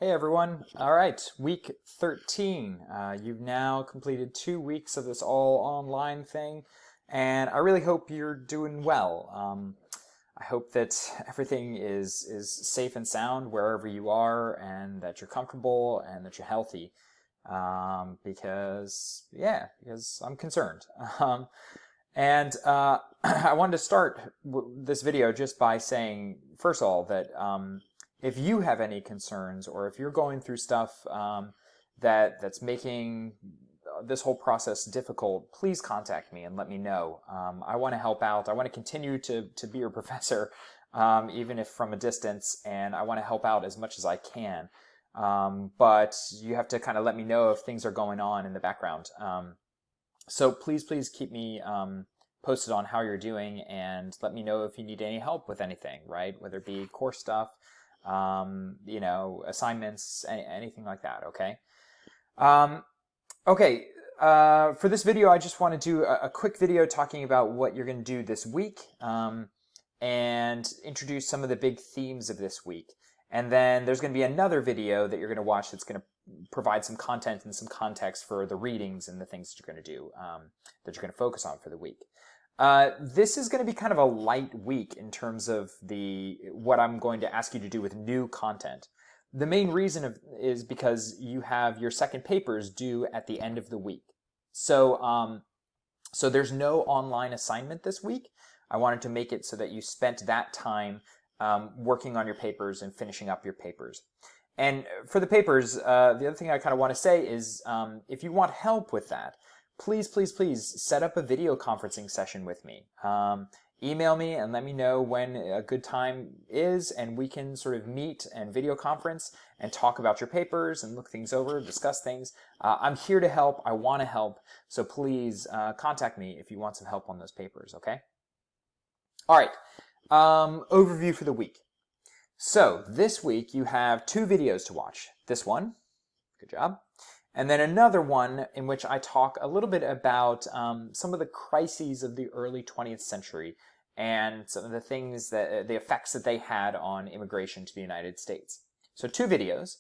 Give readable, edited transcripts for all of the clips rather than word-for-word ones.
Hey everyone. All right, week 13. You've now completed 2 weeks of this all online thing, and I really hope you're doing well. I hope that everything is safe and sound wherever you are, and that you're comfortable and that you're healthy. Because I'm concerned. And I wanted to start this video just by saying, first of all, that if you have any concerns or if you're going through stuff that's making this whole process difficult, please contact me and let me know. I want to help out. I want to continue to be your professor, even if from a distance, and I want to help out as much as I can. But you have to kind of let me know if things are going on in the background. So please keep me posted on how you're doing, and let me know if you need any help with anything, right? Whether it be course stuff, assignments, anything like that, okay? For this video, I just want to do a quick video talking about what you're going to do this week, and introduce some of the big themes of this week. And then there's going to be another video that you're going to watch that's going to provide some content and some context for the readings and the things that you're going to do, that you're going to focus on for the week. This is going to be kind of a light week in terms of what I'm going to ask you to do with new content. The main reason is because you have your second papers due at the end of the week. So there's no online assignment this week. I wanted to make it so that you spent that time working on your papers and finishing up your papers. And for the papers, the other thing I kind of want to say is if you want help with that, please set up a video conferencing session with me. Email me and let me know when a good time is, and we can sort of meet and video conference and talk about your papers and look things over, discuss things. I'm here to help. I want to help. So please contact me if you want some help on those papers, okay? All right. Overview for the week. So this week you have 2 videos to watch. This one, good job. And then another one in which I talk a little bit about some of the crises of the early 20th century and some of the things the effects that they had on immigration to the United States. So 2 videos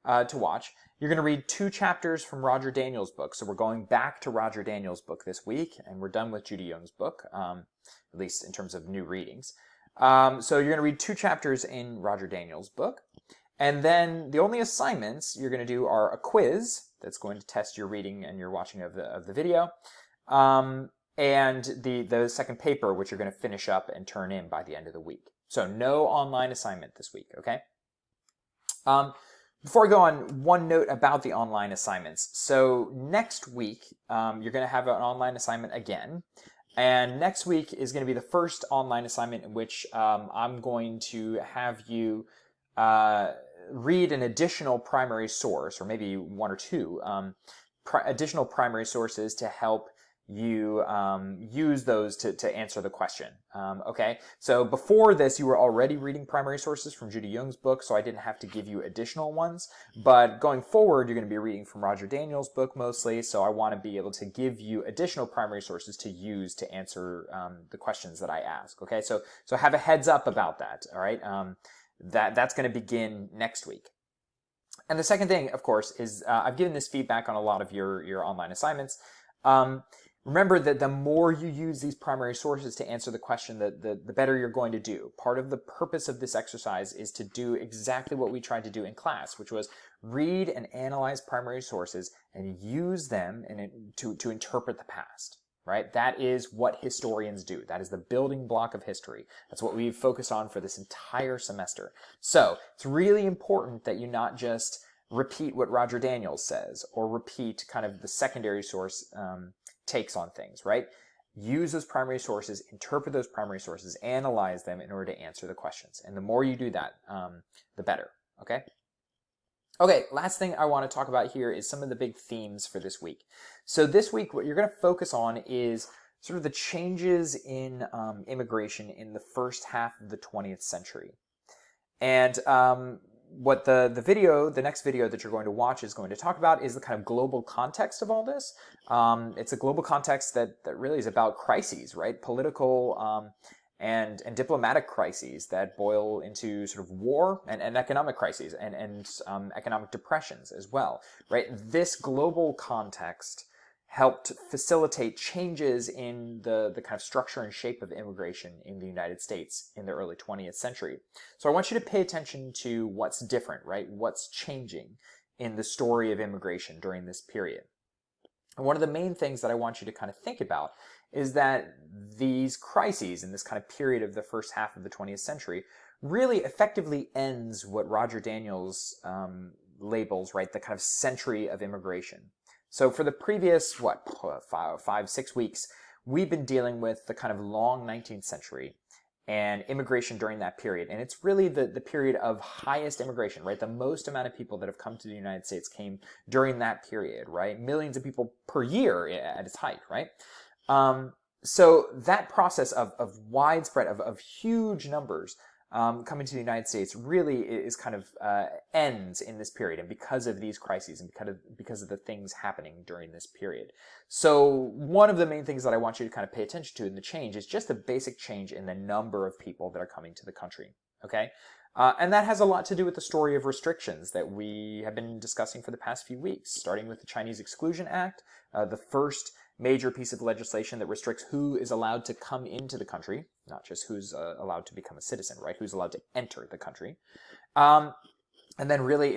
to watch. You're going to read 2 chapters from Roger Daniels' book. So we're going back to Roger Daniels' book this week, and we're done with Judy Young's book, at least in terms of new readings. So you're going to read 2 chapters in Roger Daniels' book. And then the only assignments you're going to do are a quiz that's going to test your reading and your watching of the video, and the second paper, which you're going to finish up and turn in by the end of the week. So no online assignment this week, okay? Before I go on, one note about the online assignments. So next week, you're going to have an online assignment again. And next week is going to be the first online assignment in which I'm going to have you read an additional primary source, or maybe 1 or 2 additional primary sources to help you use those to answer the question. Okay, so before this you were already reading primary sources from Judy Young's book, so I didn't have to give you additional ones, but going forward you're going to be reading from Roger Daniels' book mostly, so I want to be able to give you additional primary sources to use to answer the questions that I ask. Okay, so have a heads up about that. All right, that's going to begin next week. And the second thing, of course, is I've given this feedback on a lot of your online assignments. Remember that the more you use these primary sources to answer the question, the better you're going to do. Part of the purpose of this exercise is to do exactly what we tried to do in class, which was read and analyze primary sources and use them to interpret the past. Right? That is what historians do. That is the building block of history. That's what we've focused on for this entire semester. So it's really important that you not just repeat what Roger Daniels says or repeat kind of the secondary source takes on things, right? Use those primary sources, interpret those primary sources, analyze them in order to answer the questions. And the more you do that, the better, okay? Okay, last thing I want to talk about here is some of the big themes for this week. So this week, what you're going to focus on is sort of the changes in immigration in the first half of the 20th century. And what the next video that you're going to watch is going to talk about is the kind of global context of all this. It's a global context that really is about crises, right? Political and diplomatic crises that boil into sort of war and economic crises and economic depressions as well, right? This global context helped facilitate changes in the kind of structure and shape of immigration in the United States in the early 20th century. So I want you to pay attention to what's different, right? What's changing in the story of immigration during this period. And one of the main things that I want you to kind of think about is that these crises in this kind of period of the first half of the 20th century really effectively ends what Roger Daniels labels, right, the kind of century of immigration. So for the previous, 5-6 weeks, we've been dealing with the kind of long 19th century and immigration during that period. And it's really the period of highest immigration, right? The most amount of people that have come to the United States came during that period, right? Millions of people per year at its height, right? So that process of widespread, of huge numbers coming to the United States really is kind of ends in this period, and because of these crises and because of the things happening during this period. So one of the main things that I want you to kind of pay attention to in the change is just the basic change in the number of people that are coming to the country, okay? And that has a lot to do with the story of restrictions that we have been discussing for the past few weeks, starting with the Chinese Exclusion Act, the first major piece of legislation that restricts who is allowed to come into the country, not just who's allowed to become a citizen, right? Who's allowed to enter the country. And then really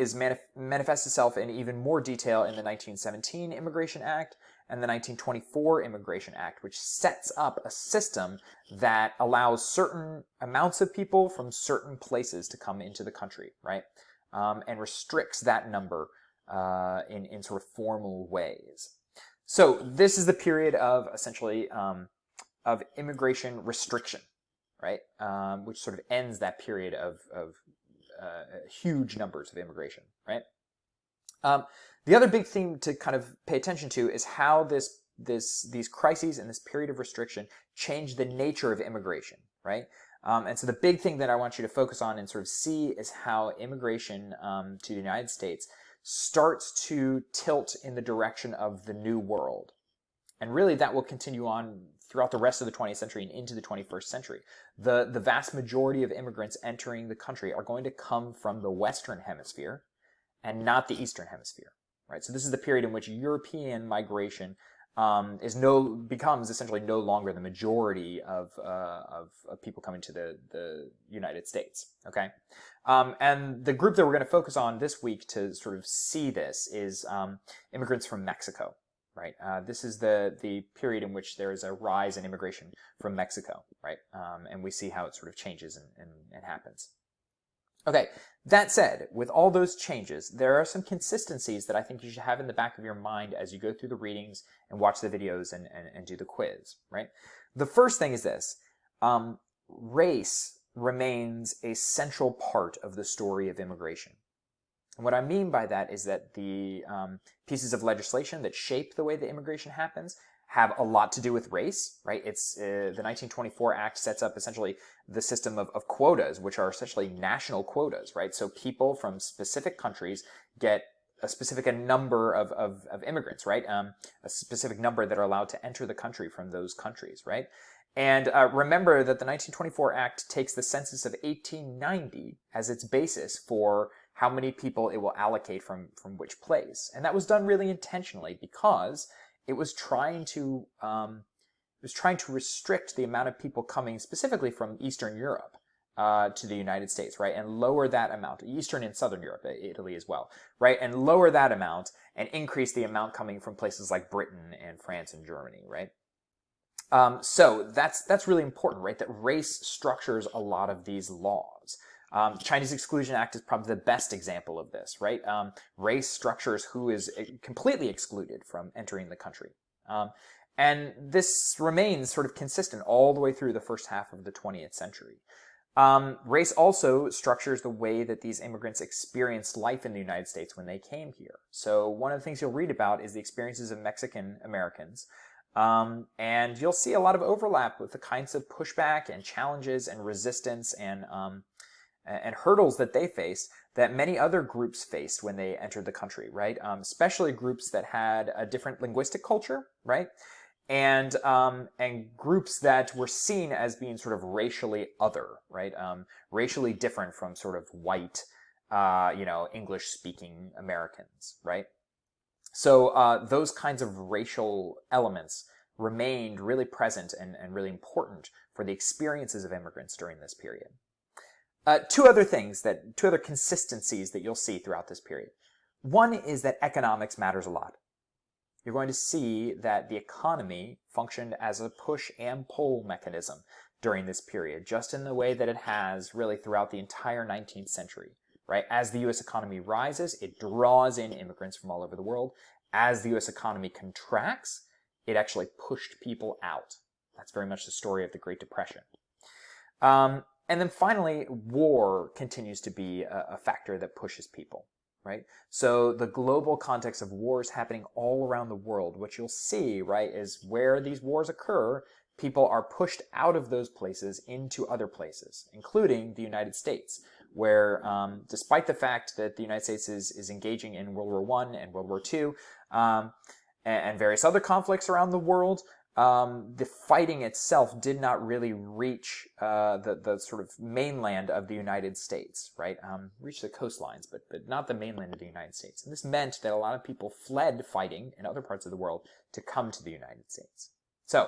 manifests itself in even more detail in the 1917 Immigration Act and the 1924 Immigration Act, which sets up a system that allows certain amounts of people from certain places to come into the country, right? And restricts that number in sort of formal ways. So this is the period of essentially of immigration restriction, right? Which sort of ends that period of huge numbers of immigration, right? The other big theme to kind of pay attention to is how these crises and this period of restriction change the nature of immigration, right? And so the big thing that I want you to focus on and sort of see is how immigration to the United States starts to tilt in the direction of the New World. And really that will continue on throughout the rest of the 20th century and into the 21st century. The vast majority of immigrants entering the country are going to come from the Western Hemisphere and not the Eastern Hemisphere, right? So this is the period in which European migration becomes essentially no longer the majority of people coming to the United States, okay? And the group that we're going to focus on this week to sort of see this is immigrants from Mexico, right? This is the period in which there is a rise in immigration from Mexico, right? And we see how it sort of changes and happens. Okay, that said, with all those changes, there are some consistencies that I think you should have in the back of your mind as you go through the readings and watch the videos and do the quiz, right? The first thing is this. Race remains a central part of the story of immigration. And what I mean by that is that the pieces of legislation that shape the way that immigration happens have a lot to do with race, right? It's the 1924 Act sets up essentially the system of quotas, which are essentially national quotas, right? So people from specific countries get a specific number of immigrants, right? A specific number that are allowed to enter the country from those countries, right? And remember that the 1924 Act takes the census of 1890 as its basis for how many people it will allocate from which place. And that was done really intentionally because it was trying to restrict the amount of people coming specifically from Eastern Europe to the United States, right? And lower that amount, Eastern and Southern Europe, Italy as well, right? And lower that amount and increase the amount coming from places like Britain and France and Germany, right? So that's really important, right? That race structures a lot of these laws. Chinese Exclusion Act is probably the best example of this, right? Race structures who is completely excluded from entering the country. And this remains sort of consistent all the way through the first half of the 20th century. Race also structures the way that these immigrants experienced life in the United States when they came here. So one of the things you'll read about is the experiences of Mexican Americans. And you'll see a lot of overlap with the kinds of pushback and challenges and resistance and hurdles that they face that many other groups faced when they entered the country, right? Especially groups that had a different linguistic culture, right? and groups that were seen as being sort of racially other, right? Racially different from sort of white, English-speaking Americans, right? So those kinds of racial elements remained really present and really important for the experiences of immigrants during this period. Two other consistencies that you'll see throughout this period. One is that economics matters a lot. You're going to see that the economy functioned as a push and pull mechanism during this period, just in the way that it has really throughout the entire 19th century, right? As the U.S. economy rises, it draws in immigrants from all over the world. As the U.S. economy contracts, it actually pushed people out. That's very much the story of the Great Depression. And then finally, war continues to be a factor that pushes people, right? So the global context of wars happening all around the world, what you'll see, right, is where these wars occur, people are pushed out of those places into other places, including the United States, where despite the fact that the United States is engaging in World War I and World War II, and various other conflicts around the world, the fighting itself did not really reach the sort of mainland of the United States, right? Reach the coastlines, but not the mainland of the United States. And this meant that a lot of people fled fighting in other parts of the world to come to the United States. So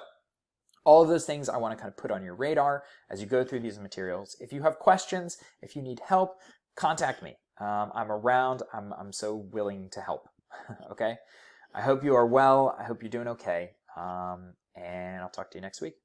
all of those things I want to kind of put on your radar as you go through these materials. If you have questions, if you need help, contact me. I'm around. I'm so willing to help. Okay? I hope you are well. I hope you're doing okay. And I'll talk to you next week.